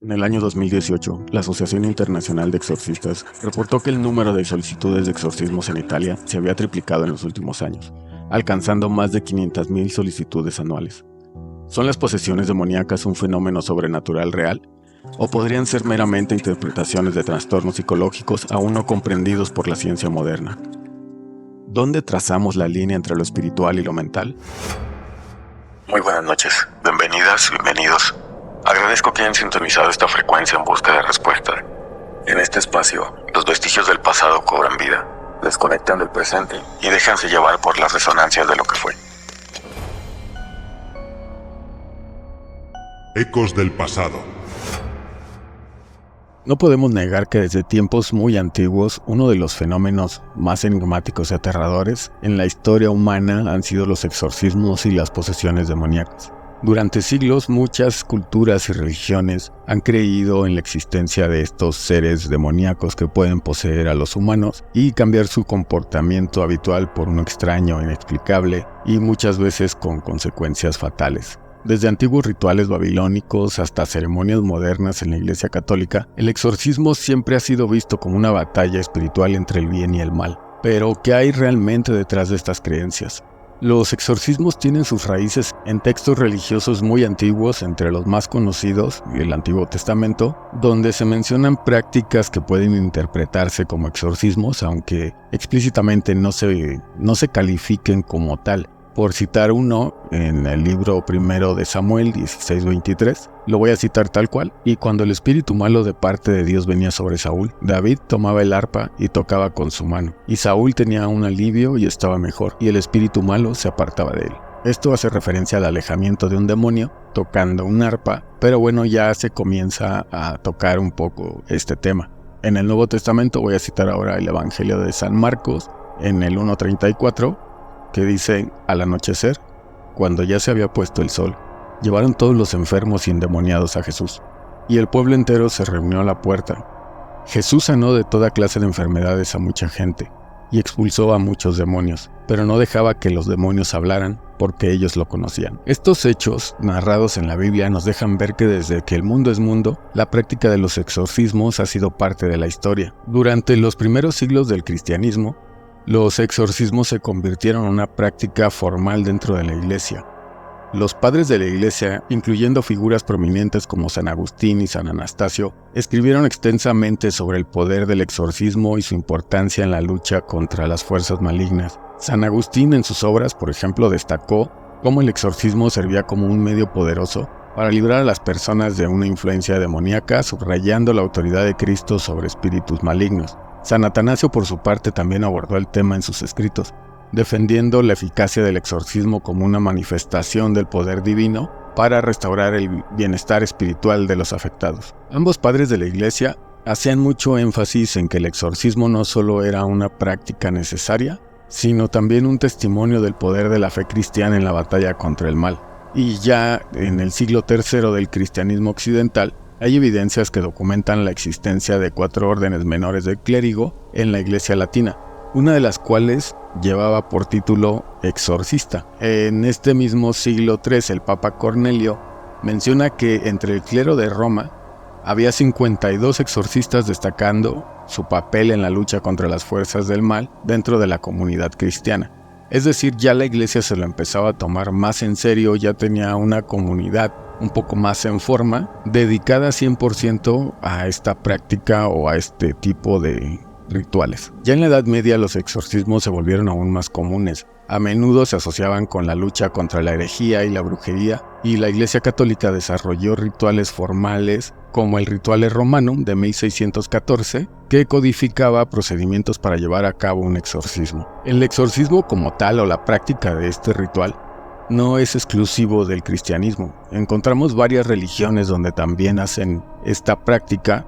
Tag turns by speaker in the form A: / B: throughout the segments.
A: En el año 2018, la Asociación Internacional de Exorcistas reportó que el número de solicitudes de exorcismos en Italia se había triplicado en los últimos años, alcanzando más de 500.000 solicitudes anuales. ¿Son las posesiones demoníacas un fenómeno sobrenatural real? ¿O podrían ser meramente interpretaciones de trastornos psicológicos aún no comprendidos por la ciencia moderna? ¿Dónde trazamos la línea entre lo espiritual y lo mental?
B: Muy buenas noches, bienvenidas, bienvenidos. Agradezco que hayan sintonizado esta frecuencia en busca de respuesta. En este espacio, los vestigios del pasado cobran vida, desconectan del presente y déjanse llevar por las resonancias de lo que fue.
C: Ecos del pasado.
A: No podemos negar que desde tiempos muy antiguos, uno de los fenómenos más enigmáticos y aterradores en la historia humana han sido los exorcismos y las posesiones demoníacas. Durante siglos, muchas culturas y religiones han creído en la existencia de estos seres demoníacos que pueden poseer a los humanos y cambiar su comportamiento habitual por uno extraño, inexplicable y muchas veces con consecuencias fatales. Desde antiguos rituales babilónicos hasta ceremonias modernas en la Iglesia Católica, el exorcismo siempre ha sido visto como una batalla espiritual entre el bien y el mal. Pero, ¿qué hay realmente detrás de estas creencias? Los exorcismos tienen sus raíces en textos religiosos muy antiguos, entre los más conocidos, el Antiguo Testamento, donde se mencionan prácticas que pueden interpretarse como exorcismos, aunque explícitamente no se califiquen como tal. Por citar uno, en el libro primero de Samuel 16:23, lo voy a citar tal cual: y cuando el espíritu malo de parte de Dios venía sobre Saúl, David tomaba el arpa y tocaba con su mano, y Saúl tenía un alivio y estaba mejor, y el espíritu malo se apartaba de él. Esto hace referencia al alejamiento de un demonio tocando un arpa, pero bueno, ya se comienza a tocar un poco este tema. En el Nuevo Testamento voy a citar ahora el Evangelio de San Marcos, en el 1:34, que dice: al anochecer, cuando ya se había puesto el sol, llevaron todos los enfermos y endemoniados a Jesús, y el pueblo entero se reunió a la puerta. Jesús sanó de toda clase de enfermedades a mucha gente, y expulsó a muchos demonios, pero no dejaba que los demonios hablaran, porque ellos lo conocían. Estos hechos, narrados en la Biblia, nos dejan ver que desde que el mundo es mundo, la práctica de los exorcismos ha sido parte de la historia. Durante los primeros siglos del cristianismo, los exorcismos se convirtieron en una práctica formal dentro de la Iglesia. Los padres de la Iglesia, incluyendo figuras prominentes como San Agustín y San Anastasio, escribieron extensamente sobre el poder del exorcismo y su importancia en la lucha contra las fuerzas malignas. San Agustín en sus obras, por ejemplo, destacó cómo el exorcismo servía como un medio poderoso para librar a las personas de una influencia demoníaca, subrayando la autoridad de Cristo sobre espíritus malignos. San Atanasio, por su parte, también abordó el tema en sus escritos, defendiendo la eficacia del exorcismo como una manifestación del poder divino para restaurar el bienestar espiritual de los afectados. Ambos padres de la Iglesia hacían mucho énfasis en que el exorcismo no solo era una práctica necesaria, sino también un testimonio del poder de la fe cristiana en la batalla contra el mal. Y ya en el siglo III del cristianismo occidental, hay evidencias que documentan la existencia de 4 órdenes menores del clérigo en la Iglesia latina, una de las cuales llevaba por título exorcista. En este mismo siglo III, el Papa Cornelio menciona que entre el clero de Roma había 52 exorcistas, destacando su papel en la lucha contra las fuerzas del mal dentro de la comunidad cristiana. Es decir, ya la Iglesia se lo empezaba a tomar más en serio, ya tenía una comunidad un poco más en forma, dedicada 100% a esta práctica o a este tipo de rituales. Ya en la Edad Media los exorcismos se volvieron aún más comunes. A menudo se asociaban con la lucha contra la herejía y la brujería, y la Iglesia Católica desarrolló rituales formales como el Rituale Romanum de 1614, que codificaba procedimientos para llevar a cabo un exorcismo. El exorcismo como tal, o la práctica de este ritual, no es exclusivo del cristianismo. Encontramos varias religiones donde también hacen esta práctica.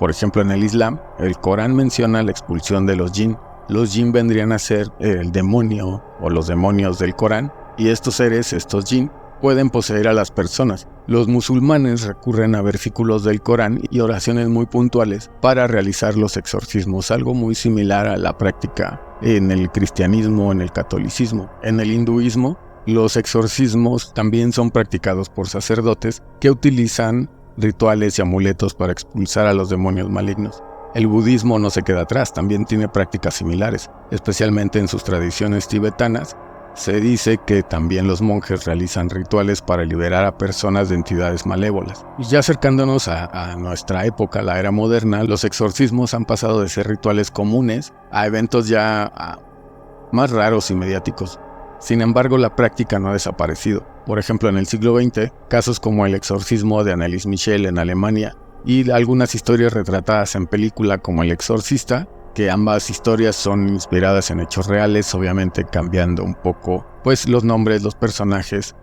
A: Por ejemplo, en el Islam, el Corán menciona la expulsión de los jinn. Los jinn vendrían a ser el demonio o los demonios del Corán, y estos seres, estos jinn, pueden poseer a las personas. Los musulmanes recurren a versículos del Corán y oraciones muy puntuales para realizar los exorcismos, algo muy similar a la práctica en el cristianismo, en el catolicismo. En el hinduismo, los exorcismos también son practicados por sacerdotes que utilizan rituales y amuletos para expulsar a los demonios malignos. El budismo no se queda atrás, también tiene prácticas similares, especialmente en sus tradiciones tibetanas. Se dice que también los monjes realizan rituales para liberar a personas de entidades malévolas. Y ya acercándonos a nuestra época, la era moderna, los exorcismos han pasado de ser rituales comunes a eventos ya más raros y mediáticos. Sin embargo, la práctica no ha desaparecido. Por ejemplo, en el siglo XX, casos como el exorcismo de Anneliese Michel en Alemania y algunas historias retratadas en película como El Exorcista, que ambas historias son inspiradas en hechos reales, obviamente cambiando un poco pues los nombres, los personajes,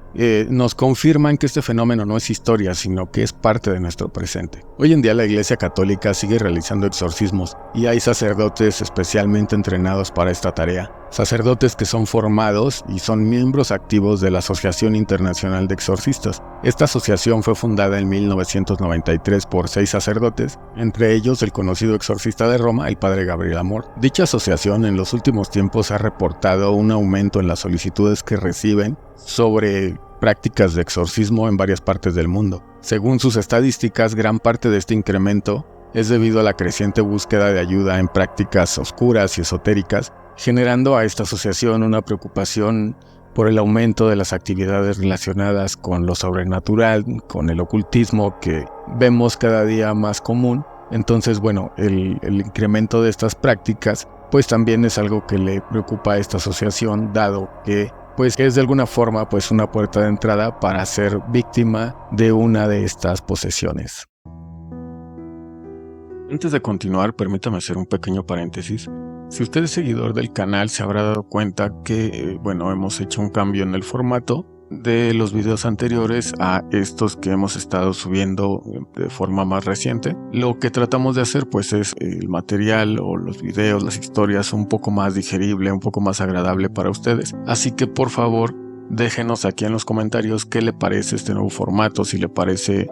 A: nos confirman que este fenómeno no es historia, sino que es parte de nuestro presente. Hoy en día la Iglesia Católica sigue realizando exorcismos y hay sacerdotes especialmente entrenados para esta tarea. Sacerdotes que son formados y son miembros activos de la Asociación Internacional de Exorcistas. Esta asociación fue fundada en 1993 por 6 sacerdotes, entre ellos el conocido exorcista de Roma, el padre Gabriel Amor. Dicha asociación en los últimos tiempos ha reportado un aumento en las solicitudes que reciben sobre prácticas de exorcismo en varias partes del mundo. Según sus estadísticas, gran parte de este incremento es debido a la creciente búsqueda de ayuda en prácticas oscuras y esotéricas, generando a esta asociación una preocupación por el aumento de las actividades relacionadas con lo sobrenatural, con el ocultismo que vemos cada día más común. Entonces, bueno, el incremento de estas prácticas pues también es algo que le preocupa a esta asociación, dado que pues es de alguna forma pues una puerta de entrada para ser víctima de una de estas posesiones. Antes de continuar, permítame hacer un pequeño paréntesis. Si usted es seguidor del canal, se habrá dado cuenta que, hemos hecho un cambio en el formato de los videos anteriores a estos que hemos estado subiendo de forma más reciente. Lo que tratamos de hacer pues es el material o los videos, las historias un poco más digerible, un poco más agradable para ustedes. Así que por favor déjenos aquí en los comentarios qué le parece este nuevo formato, si le parece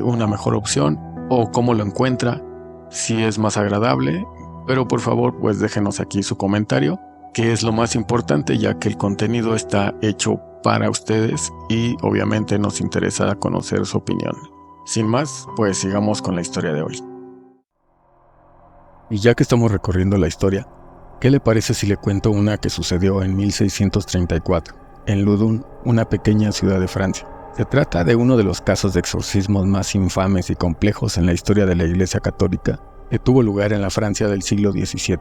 A: una mejor opción o cómo lo encuentra, si es más agradable. Pero por favor pues déjenos aquí su comentario, que es lo más importante, ya que el contenido está hecho para ustedes y obviamente nos interesa conocer su opinión. Sin más, pues sigamos con la historia de hoy. Y ya que estamos recorriendo la historia, ¿qué le parece si le cuento una que sucedió en 1634, en Loudun, una pequeña ciudad de Francia? Se trata de uno de los casos de exorcismos más infames y complejos en la historia de la Iglesia Católica, que tuvo lugar en la Francia del siglo XVII.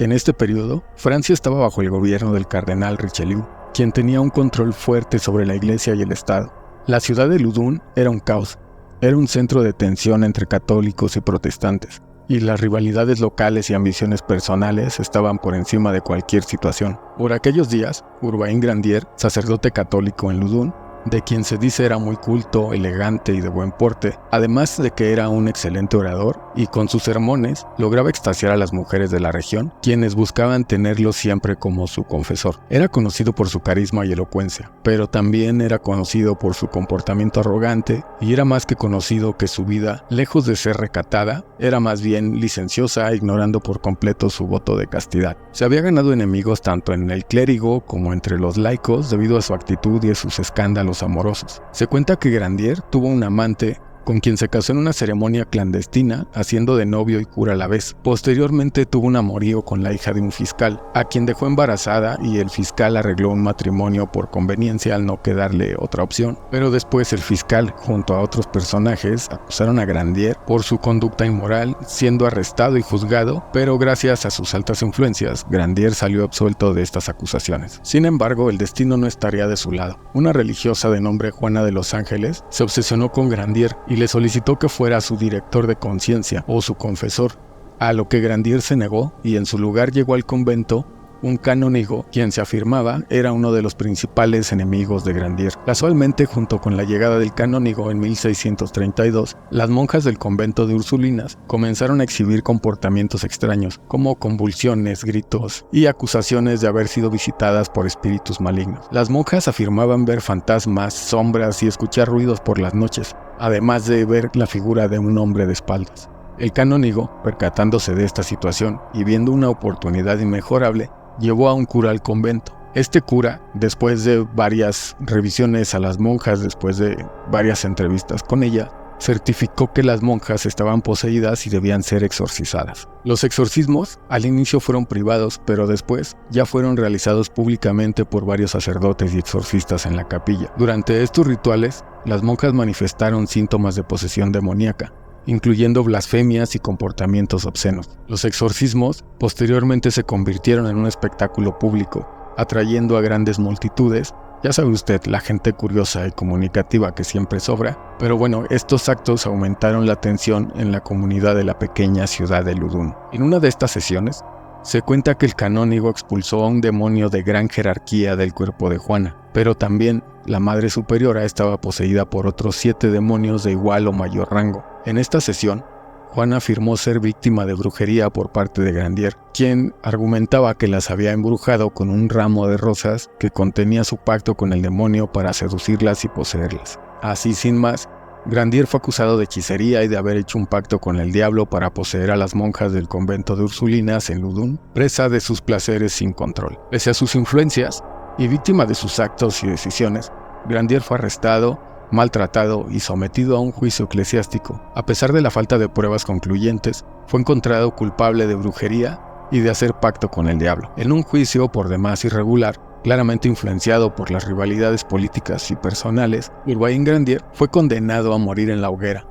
A: En este periodo, Francia estaba bajo el gobierno del cardenal Richelieu, quien tenía un control fuerte sobre la iglesia y el Estado. La ciudad de Loudun era un caos, era un centro de tensión entre católicos y protestantes, y las rivalidades locales y ambiciones personales estaban por encima de cualquier situación. Por aquellos días, Urbain Grandier, sacerdote católico en Loudun, de quien se dice era muy culto, elegante y de buen porte, además de que era un excelente orador y con sus sermones lograba extasiar a las mujeres de la región, quienes buscaban tenerlo siempre como su confesor. Era conocido por su carisma y elocuencia, pero también era conocido por su comportamiento arrogante y era más que conocido que su vida, lejos de ser recatada, era más bien licenciosa, ignorando por completo su voto de castidad. Se había ganado enemigos tanto en el clérigo como entre los laicos debido a su actitud y a sus escándalos amorosos. Se cuenta que Grandier tuvo un amante con quien se casó en una ceremonia clandestina, haciendo de novio y cura a la vez. Posteriormente tuvo un amorío con la hija de un fiscal, a quien dejó embarazada y el fiscal arregló un matrimonio por conveniencia al no quedarle otra opción. Pero después el fiscal, junto a otros personajes, acusaron a Grandier por su conducta inmoral, siendo arrestado y juzgado, pero gracias a sus altas influencias, Grandier salió absuelto de estas acusaciones. Sin embargo, el destino no estaría de su lado. Una religiosa de nombre Juana de los Ángeles se obsesionó con Grandier y le solicitó que fuera su director de conciencia o su confesor, a lo que Grandier se negó y en su lugar llegó al convento un canónigo, quien se afirmaba era uno de los principales enemigos de Grandier. Casualmente, junto con la llegada del canónigo en 1632, las monjas del convento de Ursulinas comenzaron a exhibir comportamientos extraños, como convulsiones, gritos y acusaciones de haber sido visitadas por espíritus malignos. Las monjas afirmaban ver fantasmas, sombras y escuchar ruidos por las noches, además de ver la figura de un hombre de espaldas. El canónigo, percatándose de esta situación y viendo una oportunidad inmejorable, llevó a un cura al convento. Este cura, después de varias revisiones a las monjas, después de varias entrevistas con ella, certificó que las monjas estaban poseídas y debían ser exorcizadas. Los exorcismos al inicio fueron privados, pero después ya fueron realizados públicamente por varios sacerdotes y exorcistas en la capilla. Durante estos rituales, las monjas manifestaron síntomas de posesión demoníaca, incluyendo blasfemias y comportamientos obscenos. Los exorcismos posteriormente se convirtieron en un espectáculo público, atrayendo a grandes multitudes. Ya sabe usted, la gente curiosa y comunicativa que siempre sobra, pero bueno, estos actos aumentaron la tensión en la comunidad de la pequeña ciudad de Loudoun. En una de estas sesiones, se cuenta que el canónigo expulsó a un demonio de gran jerarquía del cuerpo de Juana, pero también la Madre Superiora estaba poseída por otros 7 demonios de igual o mayor rango. En esta sesión, Juana afirmó ser víctima de brujería por parte de Grandier, quien argumentaba que las había embrujado con un ramo de rosas que contenía su pacto con el demonio para seducirlas y poseerlas. Así, sin más, Grandier fue acusado de hechicería y de haber hecho un pacto con el diablo para poseer a las monjas del convento de Ursulinas en Loudoun, presa de sus placeres sin control. Pese a sus influencias y víctima de sus actos y decisiones, Grandier fue arrestado, maltratado y sometido a un juicio eclesiástico. A pesar de la falta de pruebas concluyentes, fue encontrado culpable de brujería y de hacer pacto con el diablo. En un juicio por demás irregular, claramente influenciado por las rivalidades políticas y personales, Urbain Grandier fue condenado a morir en la hoguera.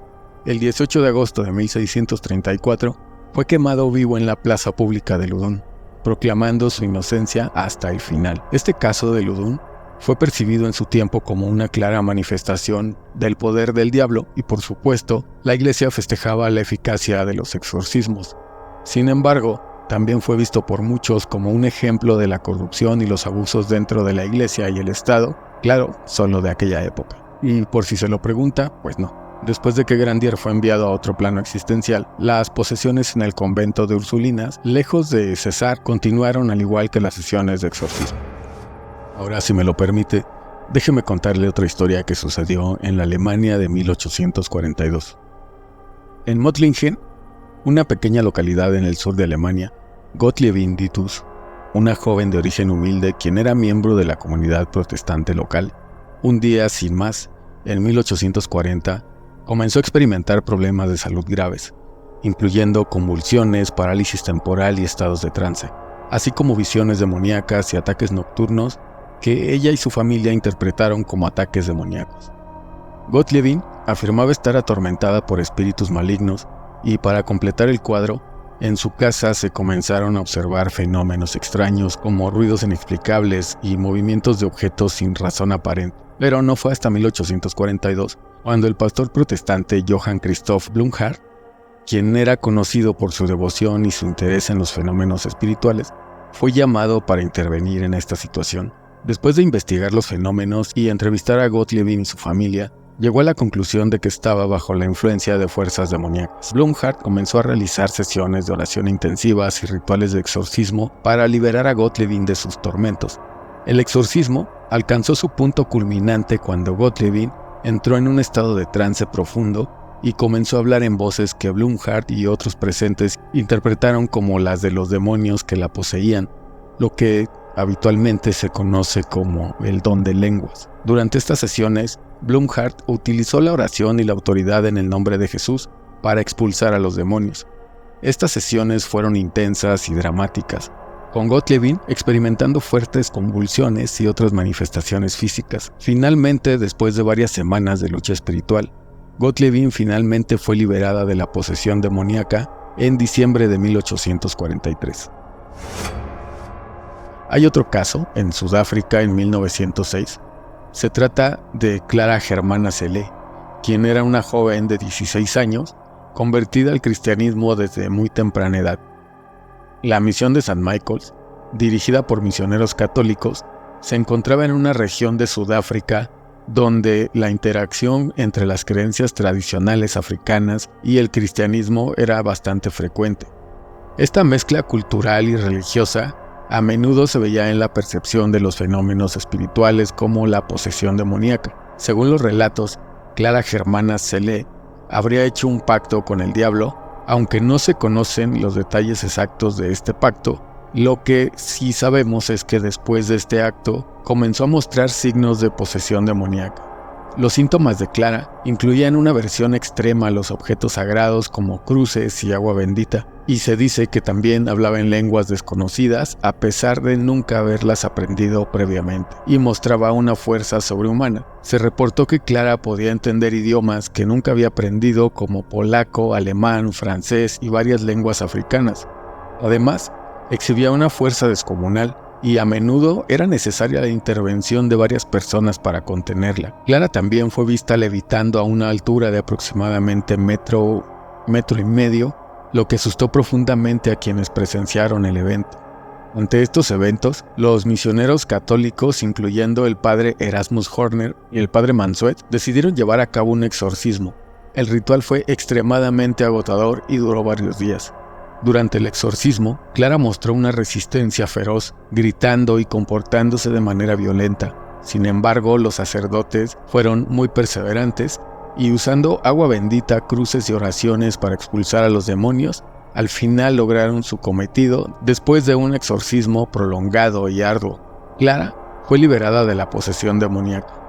A: El 18 de agosto de 1634 fue quemado vivo en la plaza pública de Loudoun, proclamando su inocencia hasta el final. Este caso de Loudoun fue percibido en su tiempo como una clara manifestación del poder del diablo y, por supuesto, la Iglesia festejaba la eficacia de los exorcismos. Sin embargo, también fue visto por muchos como un ejemplo de la corrupción y los abusos dentro de la Iglesia y el Estado, claro, solo de aquella época. Y por si se lo pregunta, pues no. Después de que Grandier fue enviado a otro plano existencial, las posesiones en el convento de Ursulinas, lejos de cesar, continuaron al igual que las sesiones de exorcismo. Ahora, si me lo permite, déjeme contarle otra historia que sucedió en la Alemania de 1842. En Mottlingen, una pequeña localidad en el sur de Alemania, Gottliebin Ditus, una joven de origen humilde quien era miembro de la comunidad protestante local, un día sin más, en 1840, comenzó a experimentar problemas de salud graves, incluyendo convulsiones, parálisis temporal y estados de trance, así como visiones demoníacas y ataques nocturnos que ella y su familia interpretaron como ataques demoníacos. Gottliebin afirmaba estar atormentada por espíritus malignos y, para completar el cuadro, en su casa se comenzaron a observar fenómenos extraños como ruidos inexplicables y movimientos de objetos sin razón aparente. Pero no fue hasta 1842 cuando el pastor protestante Johann Christoph Blumhardt, quien era conocido por su devoción y su interés en los fenómenos espirituales, fue llamado para intervenir en esta situación. Después de investigar los fenómenos y entrevistar a Gottliebin y su familia, llegó a la conclusión de que estaba bajo la influencia de fuerzas demoníacas. Blumhardt comenzó a realizar sesiones de oración intensivas y rituales de exorcismo para liberar a Gottliebin de sus tormentos. El exorcismo alcanzó su punto culminante cuando Gottliebin entró en un estado de trance profundo y comenzó a hablar en voces que Blumhardt y otros presentes interpretaron como las de los demonios que la poseían, lo que habitualmente se conoce como el don de lenguas. Durante estas sesiones, Blumhardt utilizó la oración y la autoridad en el nombre de Jesús para expulsar a los demonios. Estas sesiones fueron intensas y dramáticas, con Gottliebin experimentando fuertes convulsiones y otras manifestaciones físicas. Finalmente, después de varias semanas de lucha espiritual, Gottliebin finalmente fue liberada de la posesión demoníaca en diciembre de 1843. Hay otro caso, en Sudáfrica en 1906. Se trata de Clara Germana Cele, quien era una joven de 16 años, convertida al cristianismo desde muy temprana edad. La misión de St. Michael's, dirigida por misioneros católicos, se encontraba en una región de Sudáfrica donde la interacción entre las creencias tradicionales africanas y el cristianismo era bastante frecuente. Esta mezcla cultural y religiosa a menudo se veía en la percepción de los fenómenos espirituales como la posesión demoníaca. Según los relatos, Clara Germana Cele habría hecho un pacto con el diablo, aunque no se conocen los detalles exactos de este pacto. Lo que sí sabemos es que después de este acto comenzó a mostrar signos de posesión demoníaca. Los síntomas de Clara incluían una aversión extrema a los objetos sagrados como cruces y agua bendita, y se dice que también hablaba en lenguas desconocidas a pesar de nunca haberlas aprendido previamente, y mostraba una fuerza sobrehumana. Se reportó que Clara podía entender idiomas que nunca había aprendido como polaco, alemán, francés y varias lenguas africanas. Además, exhibía una fuerza descomunal, y a menudo era necesaria la intervención de varias personas para contenerla. Clara también fue vista levitando a una altura de aproximadamente metro y medio, lo que asustó profundamente a quienes presenciaron el evento. Ante estos eventos, los misioneros católicos, incluyendo el padre Erasmus Horner y el padre Mansuet, decidieron llevar a cabo un exorcismo. El ritual fue extremadamente agotador y duró varios días. Durante el exorcismo, Clara mostró una resistencia feroz, gritando y comportándose de manera violenta. Sin embargo, los sacerdotes fueron muy perseverantes y usando agua bendita, cruces y oraciones para expulsar a los demonios, al final lograron su cometido después de un exorcismo prolongado y arduo. Clara fue liberada de la posesión demoníaca.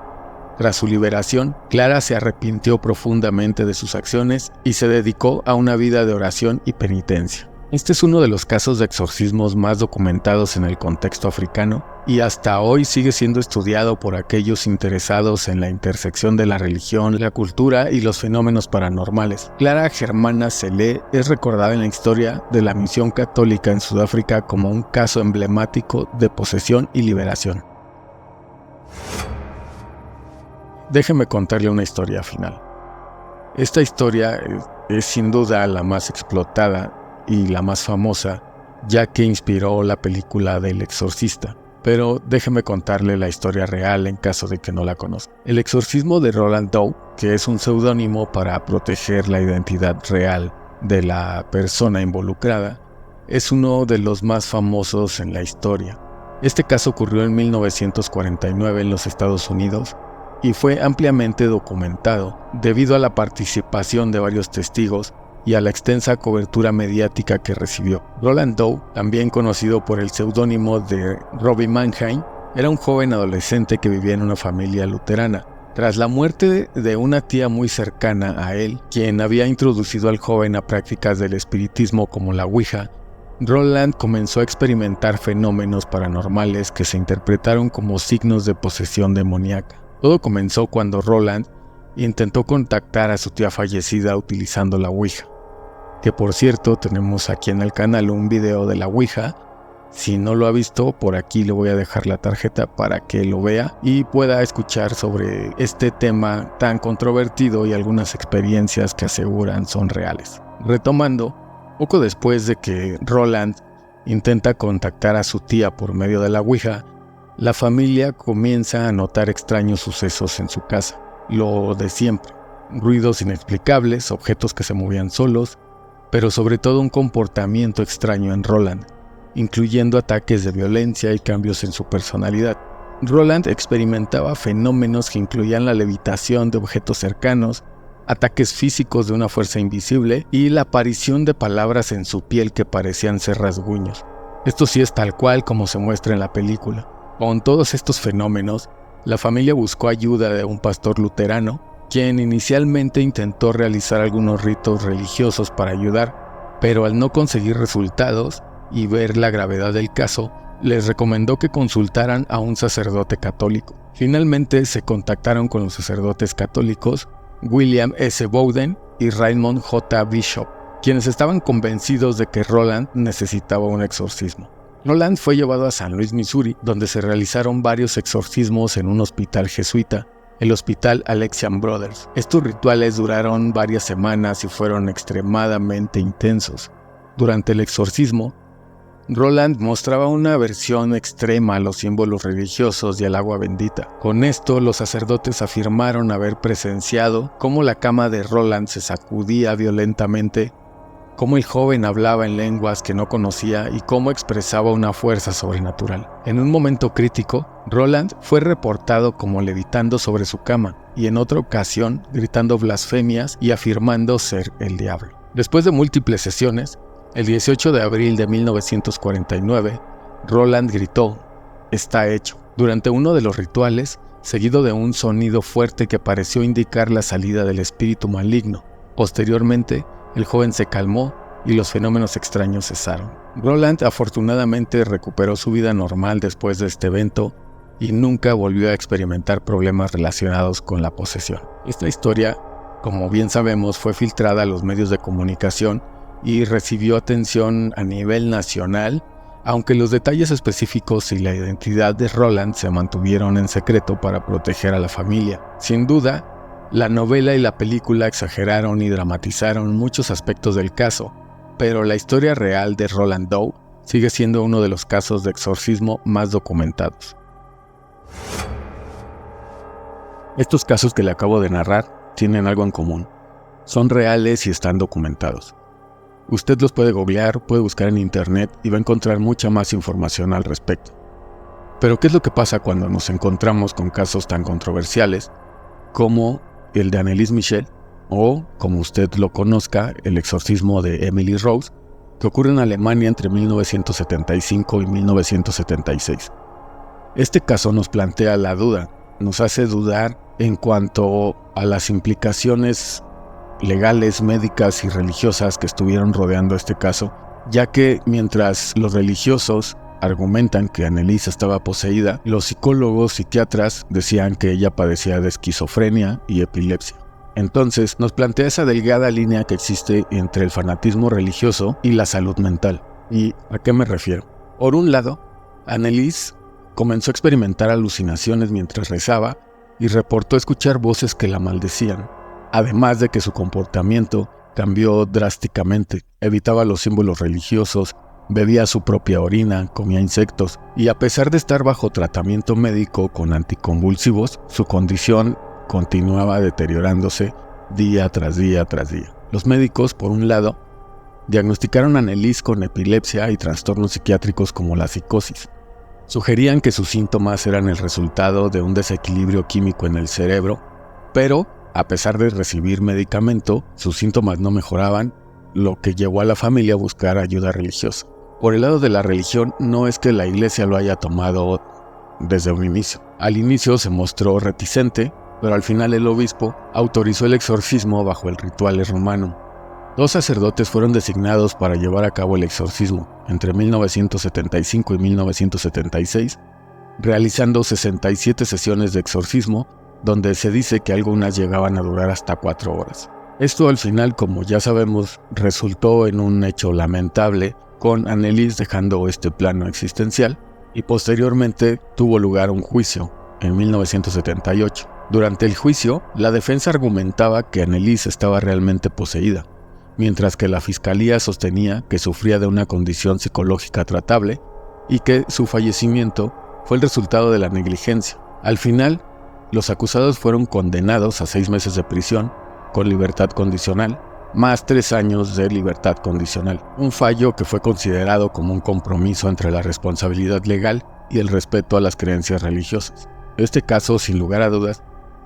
A: Tras su liberación, Clara se arrepintió profundamente de sus acciones y se dedicó a una vida de oración y penitencia. Este es uno de los casos de exorcismos más documentados en el contexto africano y hasta hoy sigue siendo estudiado por aquellos interesados en la intersección de la religión, la cultura y los fenómenos paranormales. Clara Germana Selé es recordada en la historia de la misión católica en Sudáfrica como un caso emblemático de posesión y liberación. Déjeme contarle una historia final. Esta historia es sin duda la más explotada y la más famosa, ya que inspiró la película del Exorcista. Pero déjeme contarle la historia real en caso de que no la conozca. El exorcismo de Roland Doe, que es un seudónimo para proteger la identidad real de la persona involucrada, es uno de los más famosos en la historia. Este caso ocurrió en 1949 en los Estados Unidos, y fue ampliamente documentado debido a la participación de varios testigos y a la extensa cobertura mediática que recibió. Roland Doe, también conocido por el seudónimo de Robbie Mannheim, era un joven adolescente que vivía en una familia luterana. Tras la muerte de una tía muy cercana a él, quien había introducido al joven a prácticas del espiritismo como la Ouija, Roland comenzó a experimentar fenómenos paranormales que se interpretaron como signos de posesión demoníaca. Todo comenzó cuando Roland intentó contactar a su tía fallecida utilizando la Ouija. Que por cierto, tenemos aquí en el canal un video de la Ouija. Si no lo ha visto, por aquí le voy a dejar la tarjeta para que lo vea y pueda escuchar sobre este tema tan controvertido y algunas experiencias que aseguran son reales. Retomando, poco después de que Roland intenta contactar a su tía por medio de la Ouija, la familia comienza a notar extraños sucesos en su casa, lo de siempre, ruidos inexplicables, objetos que se movían solos, pero sobre todo un comportamiento extraño en Roland, incluyendo ataques de violencia y cambios en su personalidad. Roland experimentaba fenómenos que incluían la levitación de objetos cercanos, ataques físicos de una fuerza invisible y la aparición de palabras en su piel que parecían ser rasguños. Esto sí es tal cual como se muestra en la película. Con todos estos fenómenos, la familia buscó ayuda de un pastor luterano, quien inicialmente intentó realizar algunos ritos religiosos para ayudar, pero al no conseguir resultados y ver la gravedad del caso, les recomendó que consultaran a un sacerdote católico. Finalmente se contactaron con los sacerdotes católicos William S. Bowden y Raymond J. Bishop, quienes estaban convencidos de que Roland necesitaba un exorcismo. Roland fue llevado a San Luis, Missouri, donde se realizaron varios exorcismos en un hospital jesuita, el Hospital Alexian Brothers. Estos rituales duraron varias semanas y fueron extremadamente intensos. Durante el exorcismo, Roland mostraba una aversión extrema a los símbolos religiosos y al agua bendita. Con esto, los sacerdotes afirmaron haber presenciado cómo la cama de Roland se sacudía violentamente, cómo el joven hablaba en lenguas que no conocía y cómo expresaba una fuerza sobrenatural. En un momento crítico, Roland fue reportado como levitando sobre su cama y en otra ocasión gritando blasfemias y afirmando ser el diablo. Después de múltiples sesiones, el 18 de abril de 1949, Roland gritó: "Está hecho". Durante uno de los rituales, seguido de un sonido fuerte que pareció indicar la salida del espíritu maligno. Posteriormente, el joven se calmó y los fenómenos extraños cesaron. Roland afortunadamente recuperó su vida normal después de este evento y nunca volvió a experimentar problemas relacionados con la posesión. Esta historia, como bien sabemos, fue filtrada a los medios de comunicación y recibió atención a nivel nacional, aunque los detalles específicos y la identidad de Roland se mantuvieron en secreto para proteger a la familia. Sin duda, la novela y la película exageraron y dramatizaron muchos aspectos del caso, pero la historia real de Roland Doe sigue siendo uno de los casos de exorcismo más documentados. Estos casos que le acabo de narrar tienen algo en común. Son reales y están documentados. Usted los puede googlear, puede buscar en internet y va a encontrar mucha más información al respecto. Pero ¿qué es lo que pasa cuando nos encontramos con casos tan controversiales como el de Anneliese Michel o, como usted lo conozca, el exorcismo de Emily Rose, que ocurre en Alemania entre 1975 y 1976? Este caso nos plantea la duda, nos hace dudar en cuanto a las implicaciones legales, médicas y religiosas que estuvieron rodeando este caso, ya que mientras los religiosos argumentan que Anneliese estaba poseída, los psicólogos, psiquiatras decían que ella padecía de esquizofrenia y epilepsia. Entonces nos plantea esa delgada línea que existe entre el fanatismo religioso y la salud mental. ¿Y a qué me refiero? Por un lado, Anneliese comenzó a experimentar alucinaciones mientras rezaba y reportó escuchar voces que la maldecían, además de que su comportamiento cambió drásticamente. Evitaba los símbolos religiosos, bebía su propia orina, comía insectos y, a pesar de estar bajo tratamiento médico con anticonvulsivos, su condición continuaba deteriorándose día tras día tras día. Los médicos, por un lado, diagnosticaron a Anneliese con epilepsia y trastornos psiquiátricos como la psicosis. Sugerían que sus síntomas eran el resultado de un desequilibrio químico en el cerebro, pero a pesar de recibir medicamento, sus síntomas no mejoraban, lo que llevó a la familia a buscar ayuda religiosa. Por el lado de la religión, no es que la iglesia lo haya tomado desde un inicio. Al inicio se mostró reticente, pero al final el obispo autorizó el exorcismo bajo el ritual romano. 2 sacerdotes fueron designados para llevar a cabo el exorcismo entre 1975 y 1976, realizando 67 sesiones de exorcismo, donde se dice que algunas llegaban a durar hasta 4 horas. Esto al final, como ya sabemos, resultó en un hecho lamentable, con Anneliese dejando este plano existencial, y posteriormente tuvo lugar un juicio en 1978. Durante el juicio, la defensa argumentaba que Anneliese estaba realmente poseída, mientras que la fiscalía sostenía que sufría de una condición psicológica tratable y que su fallecimiento fue el resultado de la negligencia. Al final, los acusados fueron condenados a 6 meses de prisión con libertad condicional, más 3 años de libertad condicional, un fallo que fue considerado como un compromiso entre la responsabilidad legal y el respeto a las creencias religiosas. Este caso, sin lugar a dudas,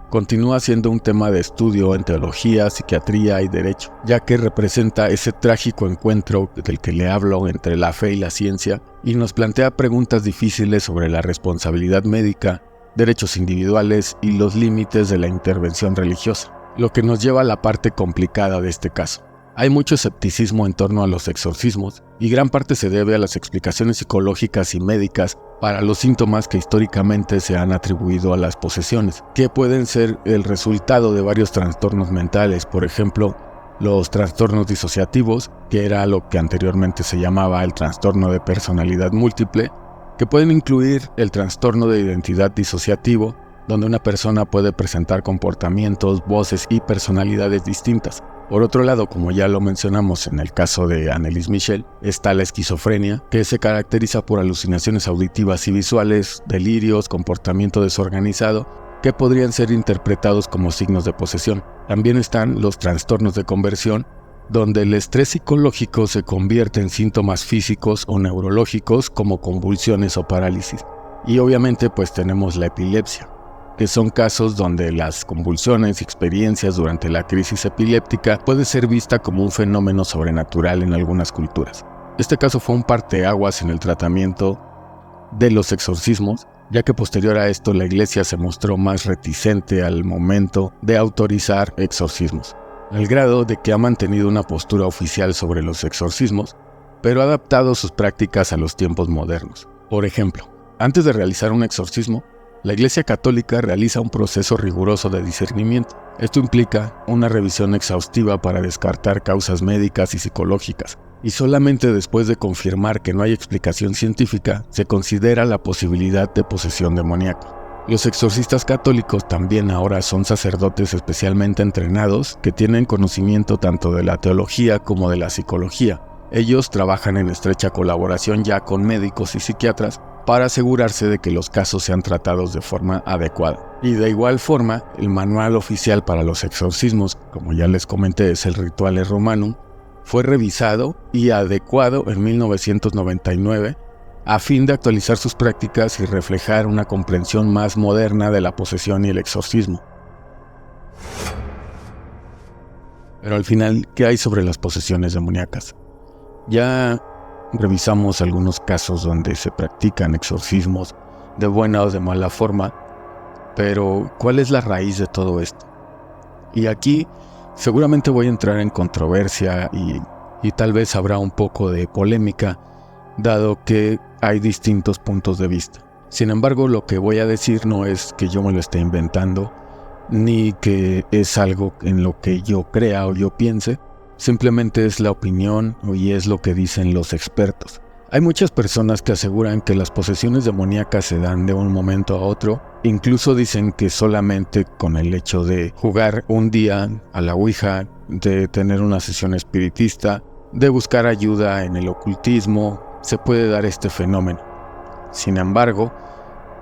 A: continúa siendo un tema de estudio en teología, psiquiatría y derecho, ya que representa ese trágico encuentro del que le hablo entre la fe y la ciencia y nos plantea preguntas difíciles sobre la responsabilidad médica, derechos individuales y los límites de la intervención religiosa, lo que nos lleva a la parte complicada de este caso. Hay mucho escepticismo en torno a los exorcismos y gran parte se debe a las explicaciones psicológicas y médicas para los síntomas que históricamente se han atribuido a las posesiones, que pueden ser el resultado de varios trastornos mentales, por ejemplo, los trastornos disociativos, que era lo que anteriormente se llamaba el trastorno de personalidad múltiple, que pueden incluir el trastorno de identidad disociativo, donde una persona puede presentar comportamientos, voces y personalidades distintas. Por otro lado, como ya lo mencionamos en el caso de Anneliese Michel, está la esquizofrenia, que se caracteriza por alucinaciones auditivas y visuales, delirios, comportamiento desorganizado, que podrían ser interpretados como signos de posesión. También están los trastornos de conversión, donde el estrés psicológico se convierte en síntomas físicos o neurológicos como convulsiones o parálisis. Y obviamente pues tenemos la epilepsia, que son casos donde las convulsiones y experiencias durante la crisis epiléptica puede ser vista como un fenómeno sobrenatural en algunas culturas. Este caso fue un parteaguas en el tratamiento de los exorcismos, ya que posterior a esto la Iglesia se mostró más reticente al momento de autorizar exorcismos, al grado de que ha mantenido una postura oficial sobre los exorcismos, pero ha adaptado sus prácticas a los tiempos modernos. Por ejemplo, antes de realizar un exorcismo, la Iglesia Católica realiza un proceso riguroso de discernimiento. Esto implica una revisión exhaustiva para descartar causas médicas y psicológicas, y solamente después de confirmar que no hay explicación científica, se considera la posibilidad de posesión demoníaca. Los exorcistas católicos también ahora son sacerdotes especialmente entrenados que tienen conocimiento tanto de la teología como de la psicología. Ellos trabajan en estrecha colaboración ya con médicos y psiquiatras para asegurarse de que los casos sean tratados de forma adecuada. Y de igual forma, el manual oficial para los exorcismos, como ya les comenté, es el Rituale Romanum, fue revisado y adecuado en 1999 a fin de actualizar sus prácticas y reflejar una comprensión más moderna de la posesión y el exorcismo. Pero al final, ¿qué hay sobre las posesiones demoníacas? Ya revisamos algunos casos donde se practican exorcismos de buena o de mala forma, pero ¿cuál es la raíz de todo esto? Y aquí seguramente voy a entrar en controversia y tal vez habrá un poco de polémica, dado que hay distintos puntos de vista. Sin embargo, lo que voy a decir no es que yo me lo esté inventando, ni que es algo en lo que yo crea o yo piense, simplemente es la opinión y es lo que dicen los expertos. Hay muchas personas que aseguran que las posesiones demoníacas se dan de un momento a otro. Incluso dicen que solamente con el hecho de jugar un día a la Ouija, de tener una sesión espiritista, de buscar ayuda en el ocultismo, se puede dar este fenómeno. Sin embargo,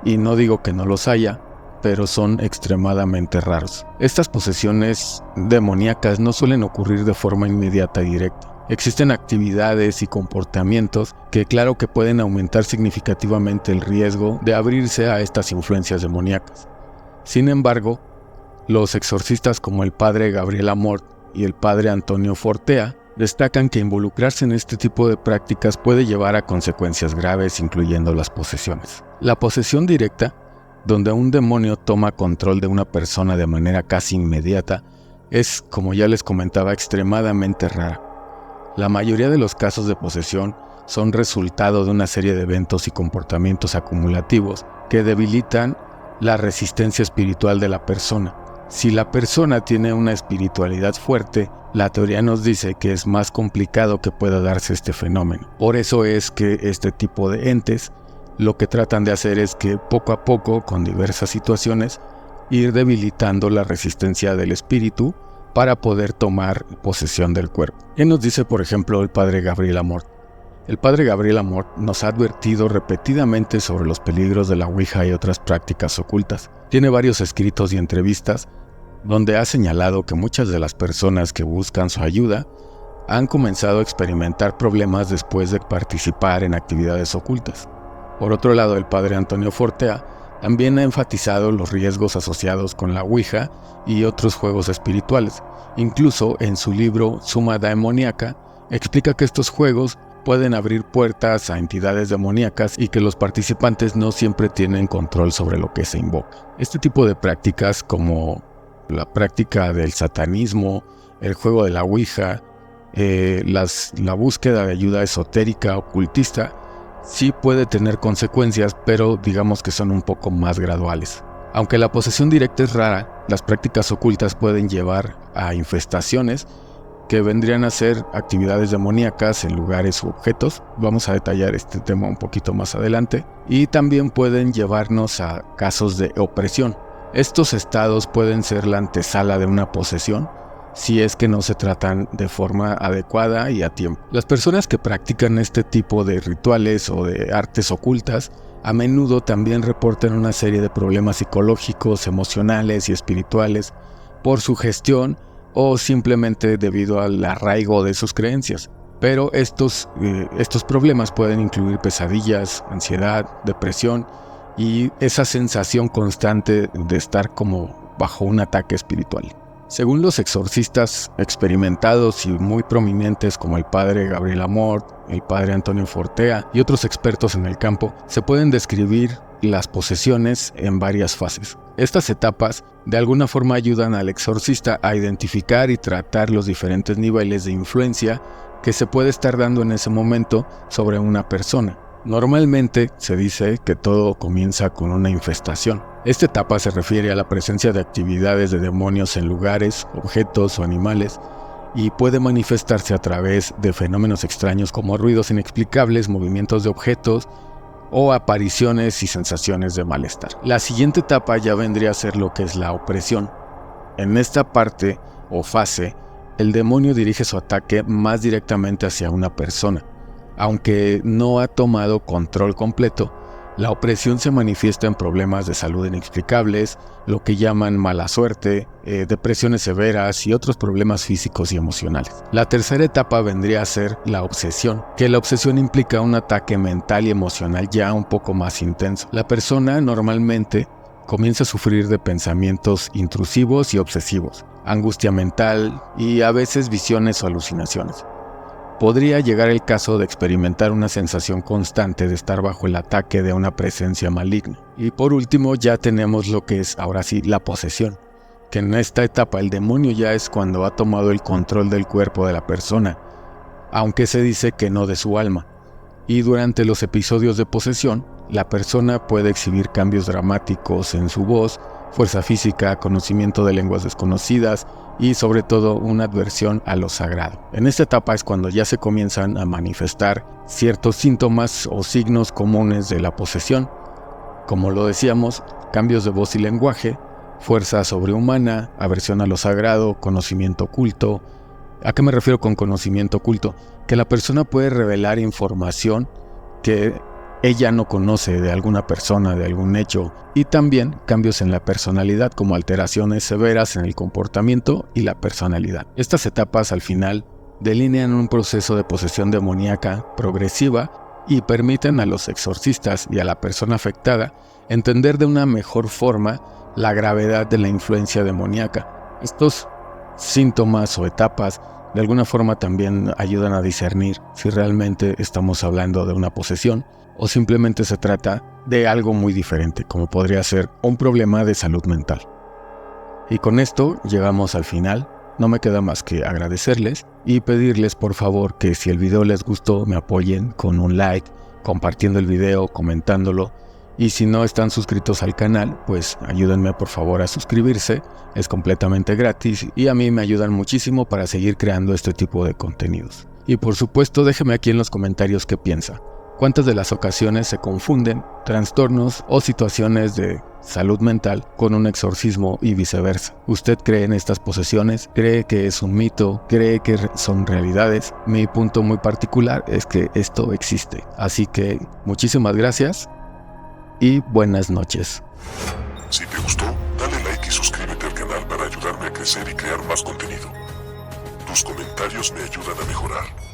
A: y no digo que no los haya, pero son extremadamente raros. Estas posesiones demoníacas no suelen ocurrir de forma inmediata y directa. Existen actividades y comportamientos que claro que pueden aumentar significativamente el riesgo de abrirse a estas influencias demoníacas. Sin embargo, los exorcistas como el padre Gabriel Amort y el padre Antonio Fortea destacan que involucrarse en este tipo de prácticas puede llevar a consecuencias graves, incluyendo las posesiones. La posesión directa, donde un demonio toma control de una persona de manera casi inmediata, es, como ya les comentaba, extremadamente rara. La mayoría de los casos de posesión son resultado de una serie de eventos y comportamientos acumulativos que debilitan la resistencia espiritual de la persona. Si la persona tiene una espiritualidad fuerte, la teoría nos dice que es más complicado que pueda darse este fenómeno. Por eso es que este tipo de entes lo que tratan de hacer es que poco a poco, con diversas situaciones, ir debilitando la resistencia del espíritu para poder tomar posesión del cuerpo. ¿Qué nos dice, por ejemplo, el padre Gabriel Amort? El padre Gabriel Amort nos ha advertido repetidamente sobre los peligros de la Ouija y otras prácticas ocultas. Tiene varios escritos y entrevistas donde ha señalado que muchas de las personas que buscan su ayuda han comenzado a experimentar problemas después de participar en actividades ocultas. Por otro lado, el padre Antonio Fortea también ha enfatizado los riesgos asociados con la Ouija y otros juegos espirituales. Incluso en su libro Summa Daemoniaca explica que estos juegos pueden abrir puertas a entidades demoníacas y que los participantes no siempre tienen control sobre lo que se invoca. Este tipo de prácticas, como la práctica del satanismo, el juego de la Ouija, la búsqueda de ayuda esotérica, ocultista, sí puede tener consecuencias, pero digamos que son un poco más graduales. Aunque la posesión directa es rara, las prácticas ocultas pueden llevar a infestaciones que vendrían a ser actividades demoníacas en lugares u objetos. Vamos a detallar este tema un poquito más adelante. Y también pueden llevarnos a casos de opresión. Estos estados pueden ser la antesala de una posesión, si es que no se tratan de forma adecuada y a tiempo. Las personas que practican este tipo de rituales o de artes ocultas a menudo también reportan una serie de problemas psicológicos, emocionales y espirituales por su gestión o simplemente debido al arraigo de sus creencias. Pero estos problemas pueden incluir pesadillas, ansiedad, depresión y esa sensación constante de estar como bajo un ataque espiritual. Según los exorcistas experimentados y muy prominentes como el padre Gabriel Amort, el padre Antonio Fortea y otros expertos en el campo, se pueden describir las posesiones en varias fases. Estas etapas de alguna forma ayudan al exorcista a identificar y tratar los diferentes niveles de influencia que se puede estar dando en ese momento sobre una persona. Normalmente se dice que todo comienza con una infestación. Esta etapa se refiere a la presencia de actividades de demonios en lugares, objetos o animales y puede manifestarse a través de fenómenos extraños como ruidos inexplicables, movimientos de objetos o apariciones y sensaciones de malestar. La siguiente etapa ya vendría a ser lo que es la opresión. En esta parte o fase, el demonio dirige su ataque más directamente hacia una persona. Aunque no ha tomado control completo, la opresión se manifiesta en problemas de salud inexplicables, lo que llaman mala suerte, depresiones severas y otros problemas físicos y emocionales. La tercera etapa vendría a ser la obsesión, que la obsesión implica un ataque mental y emocional ya un poco más intenso. La persona normalmente comienza a sufrir de pensamientos intrusivos y obsesivos, angustia mental y a veces visiones o alucinaciones. Podría llegar el caso de experimentar una sensación constante de estar bajo el ataque de una presencia maligna. Y por último ya tenemos lo que es ahora sí la posesión, que en esta etapa el demonio ya es cuando ha tomado el control del cuerpo de la persona, aunque se dice que no de su alma. Y durante los episodios de posesión, la persona puede exhibir cambios dramáticos en su voz, fuerza física, conocimiento de lenguas desconocidas y sobre todo una adversión a lo sagrado. En esta etapa es cuando ya se comienzan a manifestar ciertos síntomas o signos comunes de la posesión, como lo decíamos, cambios de voz y lenguaje, fuerza sobrehumana, aversión a lo sagrado, conocimiento oculto. ¿A qué me refiero con conocimiento oculto? Que la persona puede revelar información que ella no conoce de alguna persona, de algún hecho, y también cambios en la personalidad como alteraciones severas en el comportamiento y la personalidad. Estas etapas al final delinean un proceso de posesión demoníaca progresiva y permiten a los exorcistas y a la persona afectada entender de una mejor forma la gravedad de la influencia demoníaca. Estos síntomas o etapas de alguna forma también ayudan a discernir si realmente estamos hablando de una posesión o simplemente se trata de algo muy diferente, como podría ser un problema de salud mental. Y con esto llegamos al final. No me queda más que agradecerles y pedirles por favor que si el video les gustó me apoyen con un like, compartiendo el video, comentándolo. Y si no están suscritos al canal, pues ayúdenme por favor a suscribirse, es completamente gratis y a mí me ayudan muchísimo para seguir creando este tipo de contenidos. Y por supuesto déjeme aquí en los comentarios qué piensa. ¿Cuántas de las ocasiones se confunden trastornos o situaciones de salud mental con un exorcismo y viceversa? ¿Usted cree en estas posesiones? ¿Cree que es un mito? ¿Cree que son realidades? Mi punto muy particular es que esto existe. Así que muchísimas gracias y buenas noches.
C: Si te gustó, dale like y suscríbete al canal para ayudarme a crecer y crear más contenido. Tus comentarios me ayudan a mejorar.